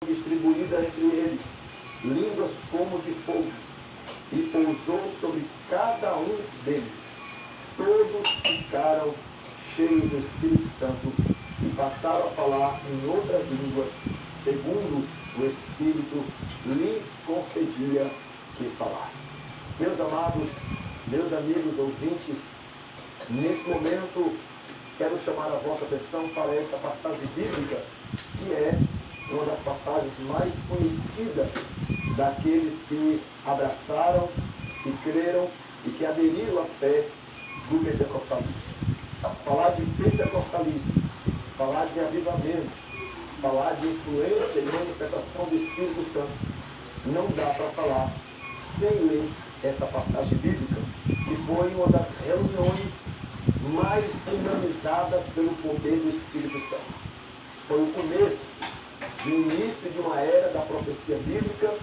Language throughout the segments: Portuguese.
distribuída entre eles, línguas como de fogo, e pousou sobre cada um deles. Todos ficaram cheios do Espírito Santo e passaram a falar em outras línguas, segundo o Espírito lhes concedia que falasse. Meus amados, meus amigos ouvintes, nesse momento quero chamar a vossa atenção para essa passagem bíblica, que é uma das passagens mais conhecidas daqueles que abraçaram, que creram e que aderiram à fé do pentecostalismo. Falar de pentecostalismo, falar de avivamento, falar de influência e manifestação do Espírito Santo, não dá para falar sem ler essa passagem bíblica, que foi uma das reuniões mais dinamizadas pelo poder do Espírito Santo. Foi o começo, do início de uma era da profecia bíblica,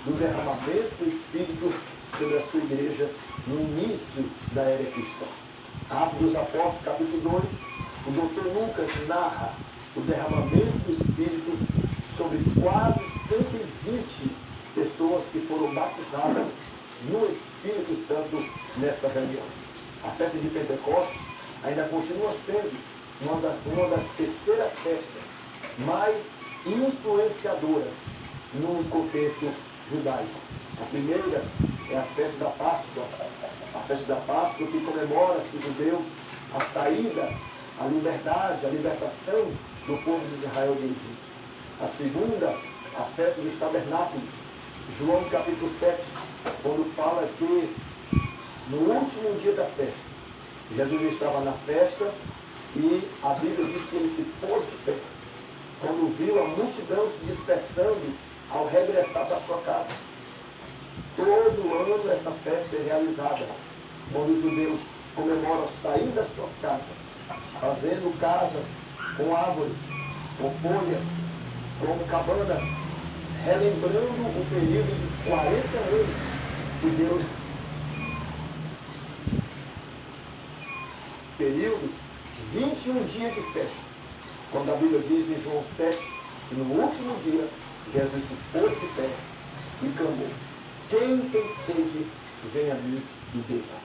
do derramamento do Espírito sobre a sua igreja no início da era cristã. Atos dos Apóstolos, capítulo 2, o doutor Lucas narra o derramamento do Espírito sobre quase 120 pessoas que foram batizadas no Espírito Santo nesta reunião. A festa de Pentecostes ainda continua sendo uma das terceiras festas mais influenciadoras no contexto judaico. A primeira é a festa da Páscoa. A festa da Páscoa que comemora-se os judeus a saída, a liberdade, a libertação do povo de Israel do Egito. A segunda, a festa dos tabernáculos. João capítulo 7, quando fala que no último dia da festa, Jesus estava na festa e a Bíblia diz que ele se pôs de pé, quando viu a multidão se dispersando ao regressar para sua casa. Todo ano essa festa é realizada, quando os judeus comemoram sair das suas casas, fazendo casas com árvores, com folhas, com cabanas, relembrando o período de 40 anos que Deus... Período, 21 dias de festa. Quando a Bíblia diz em João 7, que no último dia, Jesus se pôs de pé e clamou: quem tem sede, vem a mim e beba.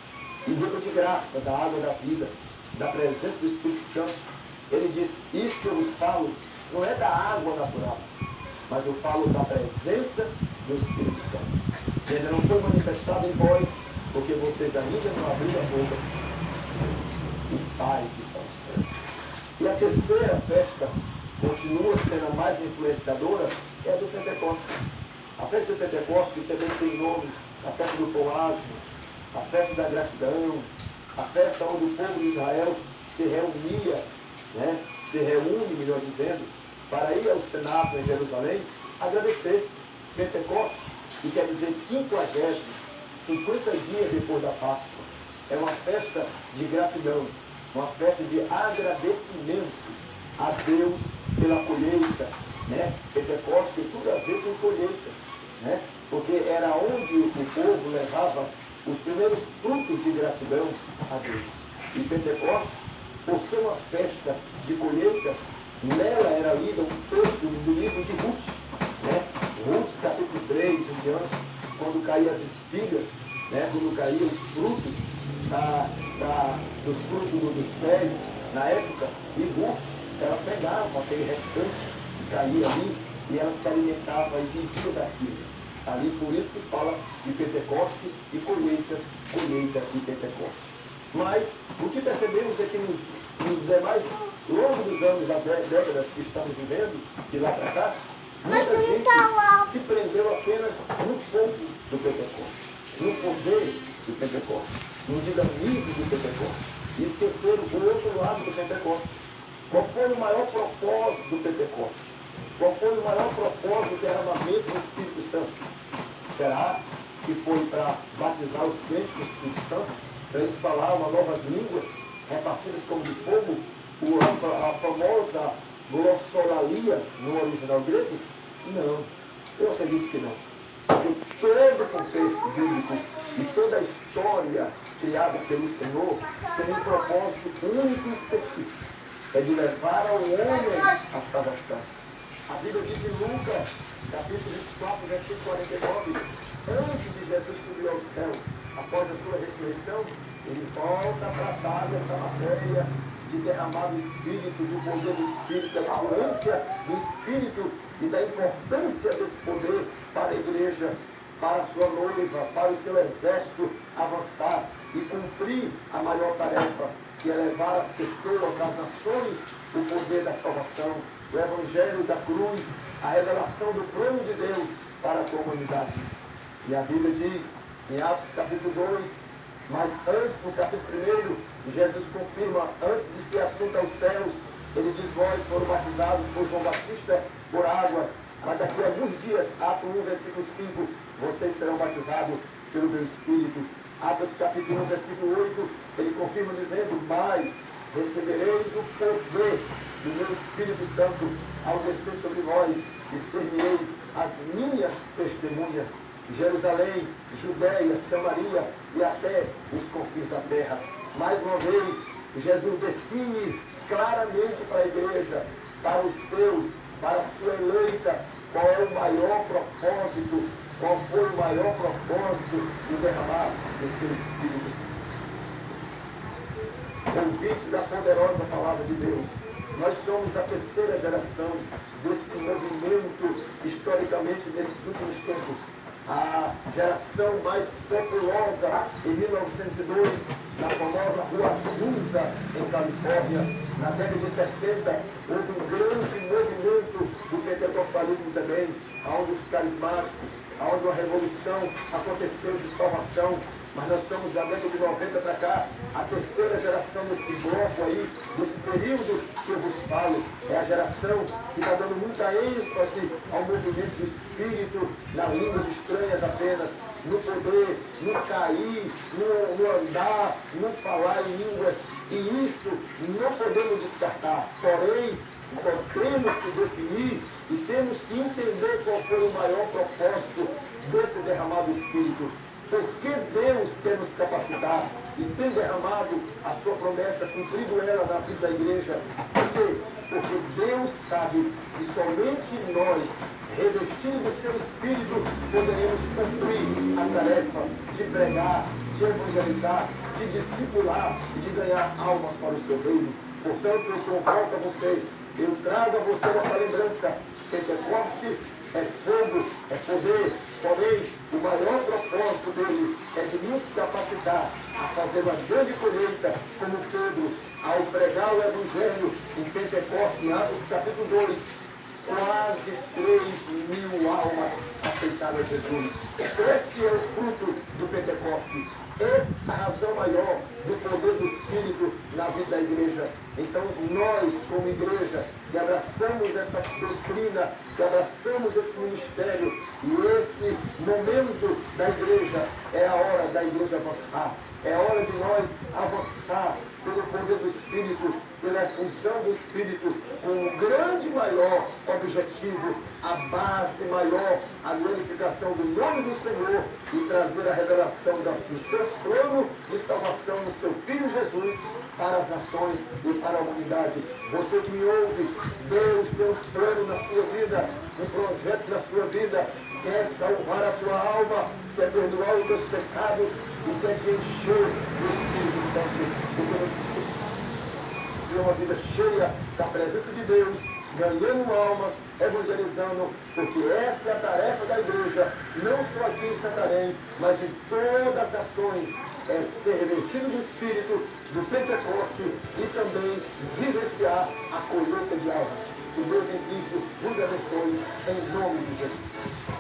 E beba de graça da água da vida, da presença do Espírito Santo. Ele diz: isso que eu vos falo não é da água natural, mas eu falo da presença do Espírito Santo, que ainda não foi manifestado em vós, porque vocês ainda não abriram a boca. O Pai que está no céu. E a terceira festa, continua sendo a mais influenciadora, é a do Pentecostes. A festa do Pentecostes, que também tem nome, a festa do pão asmo, a festa da gratidão, a festa onde o povo de Israel se reunia, se reúne, melhor dizendo, para ir ao Cenáculo em Jerusalém, agradecer. Pentecostes, que quer dizer 50º, 50 dias depois da Páscoa. É uma festa de gratidão, uma festa de agradecimento a Deus pela colheita. Pentecostes tem tudo a ver com colheita, porque era onde o povo levava os primeiros frutos de gratidão a Deus. E Pentecostes, por ser uma festa de colheita, nela era lido um texto do livro de Ruth, Ruth capítulo 3 em diante, quando caíam as espigas, quando caíam os frutos dos frutos dos pés na época, e Ruth, ela pegava aquele restante que caía ali e ela se alimentava e vivia daquilo. Ali, por isso que fala de Pentecoste e colheita e Pentecoste. Mas o que percebemos é que nos demais longos anos, décadas que estamos vivendo, de lá para cá, muita gente se prendeu apenas no fogo do Pentecoste, no poder do Pentecoste, no dinamismo do Pentecoste, e esqueceram o outro lado do Pentecoste. Qual foi o maior propósito do Pentecoste? Qual foi o maior propósito do derramamento do Espírito Santo? Será que foi para batizar os crentes com o Espírito Santo? Para eles falar uma novas línguas, repartidas como de fogo? A famosa glossolalia no original grego? Não, eu acredito que não. Porque todo o contexto bíblico e toda a história criada pelo Senhor tem um propósito único e específico. É de levar ao homem a salvação. A Bíblia diz em Lucas, capítulo 24, versículo 49, antes de Jesus subir ao céu, após a sua ressurreição, ele volta a tratar dessa matéria de derramar do Espírito, do poder do Espírito, da influência do Espírito e da importância desse poder para a igreja, para a sua noiva, para o seu exército avançar e cumprir a maior tarefa, que é levar as pessoas, as nações, o poder da salvação, o evangelho da cruz, a revelação do plano de Deus para a comunidade. E a Bíblia diz, em Atos capítulo 2, mas antes, no capítulo 1, Jesus confirma, antes de ser assunto aos céus, ele diz, vós foram batizados por João Batista por águas, mas daqui a alguns dias, Atos 1, versículo 5, vocês serão batizados pelo meu Espírito. Atos capítulo 1, versículo 8, ele confirma dizendo, mas recebereis o poder do meu Espírito Santo ao descer sobre vós e ser-me-eis as minhas testemunhas. Jerusalém, Judéia, Samaria e até os confins da terra. Mais uma vez, Jesus define claramente para a igreja, para os seus, para a sua eleita, qual é o maior propósito, qual foi o maior propósito de derramar do seu Espírito Santo. Convite da poderosa palavra de Deus. Nós somos a terceira geração desse movimento, historicamente, nesses últimos tempos. A geração mais populosa em 1902, na famosa Rua Azusa, em Califórnia. Na década de 60, houve um grande movimento do pentecostalismo também, onde os carismáticos, onde uma revolução aconteceu de salvação. Mas nós somos da década de 90 para cá, a terceira geração desse bloco aí, desse período que eu vos falo. É a geração que está dando muita ênfase ao movimento do Espírito, na línguas estranhas apenas, no poder, no cair, no andar, no falar em línguas. E isso não podemos descartar. Porém, temos que definir e temos que entender qual foi o maior propósito desse derramado Espírito. Porque Deus quer nos capacitar e tem derramado a sua promessa, cumprido ela na vida da igreja. Por quê? Porque Deus sabe que somente nós, revestidos do seu Espírito, poderemos cumprir a tarefa de pregar, de evangelizar, de discipular e de ganhar almas para o seu reino. Portanto, eu convoco a você, eu trago a você essa lembrança. Pentecoste é fogo, é poder, porém, o maior propósito dele é de nos capacitar a fazer uma grande colheita, como Pedro, ao pregar o Evangelho em Pentecostes, em Atos capítulo 2, quase 3.000 almas aceitaram a Jesus. Esse é o fruto do Pentecostes. Esta é a razão maior do poder do Espírito na vida da igreja. Então, nós, como igreja, que abraçamos essa doutrina, que abraçamos esse ministério e esse momento da igreja, é a hora da igreja avançar. É a hora de nós avançar pelo poder do Espírito, pela efusão do Espírito, com um grande maior objetivo, a base maior, a glorificação do nome do Senhor e trazer a revelação do seu plano de salvação no seu Filho Jesus para as nações e para a humanidade. Você que me ouve, Deus tem um plano na sua vida, um projeto na sua vida, quer salvar a tua alma, quer perdoar os teus pecados e quer te encher do Espírito Santo. Ter uma vida cheia da presença de Deus, ganhando almas, evangelizando, porque essa é a tarefa da igreja, não só aqui em Santarém, mas em todas as nações, é ser revestido do Espírito, do Pentecoste e também vivenciar a colheita de almas. Que Deus em Cristo vos abençoe, em nome de Jesus.